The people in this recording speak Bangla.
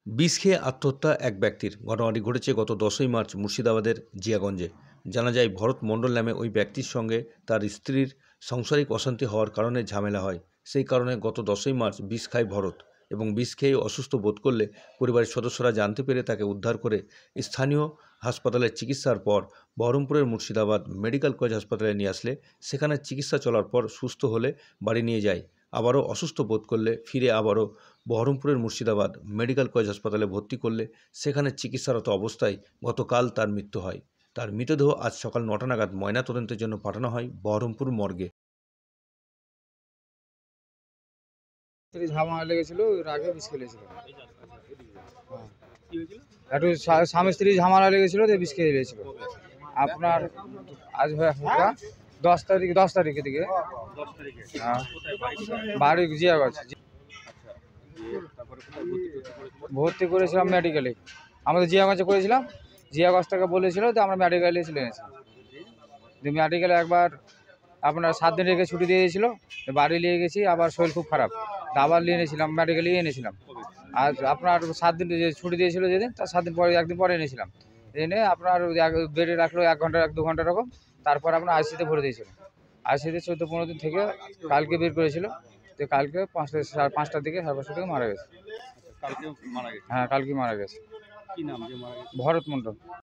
বিষ খেয়ে আত্মহত্যা এক ব্যক্তির। ঘটনাটি ঘটেছে গত 10ই মার্চ মুর্শিদাবাদের জিয়াগঞ্জে। জানা যায়, ভরত মণ্ডল নামে ওই ব্যক্তির সঙ্গে তার স্ত্রীর সাংসারিক অশান্তি হওয়ার কারণে ঝামেলা হয়। সেই কারণে গত 10ই মার্চ বিষ খায় ভরত এবং বিষ খেয়ে অসুস্থ বোধ করলে পরিবারের সদস্যরা জানতে পেরে তাকে উদ্ধার করে স্থানীয় হাসপাতালে চিকিৎসার পর বহরমপুরের মুর্শিদাবাদ মেডিকেল কলেজ হাসপাতালে নিয়ে আসলে সেখানে চিকিৎসা চলার পর সুস্থ হলে বাড়ি নিয়ে যায়। আবারও অসুস্থ বোধ করলে ফিরে আবারও বহরমপুরের মুর্শিদাবাদ মেডিকেল কলেজ হাসপাতালে ভর্তি করলে সেখানে চিকিৎসারত অবস্থায় গতকাল তার মৃত্যু হয়। তার মৃতদেহ আজ সকাল 9টা নাগাদ ময়নাতদন্তের জন্য পাঠানো হয় বহরমপুর মর্গে। ঝামেলা লেগেছিল, ওর আগে বিষ খেয়েছিল। একটু স্বামী স্ত্রী ঝামেলা লেগেছিল, যে বিষ খেয়ে দিয়েছিল। আপনার আজ হয় 10 তারিখে দিকে। হ্যাঁ, বাড়ি জিয়াগঞ্জ। ভর্তি করেছিলাম মেডিকেলে, আমাদের জিয়াগঞ্জে করেছিলাম। জিয়াগঞ্জ থেকে বলেছিল যে আমরা মেডিকেলে চলে এনেছি। মেডিকেলে একবার আপনার 7 দিন রেখে ছুটি দিয়ে দিয়েছিল, বাড়ি নিয়ে গেছি। আবার শরীর খুব খারাপ, আবার নিয়ে এনেছিলাম, মেডিকেলে এনেছিলাম। আর আপনার 7 দিন যে ছুটি দিয়েছিল যেদিন, তার 7 দিন পরে, একদিন পরে এনেছিলাম। এনে আপনার বেডে রাখলো 1 ঘন্টা 1-2 ঘন্টা এরকম। তারপর আপনার আইসিতে ভরে দিয়েছিল। আইসিতে 14-15 দিন থেকে কালকে বের করেছিল। তো কালকে 5টার দিকে, 5:30টার দিকে মারা গেছে। কালকে মারা গেছে। হ্যাঁ, কালকে মারা গেছে। কি নাম যে মারা গেছে? ভরত মণ্ডল।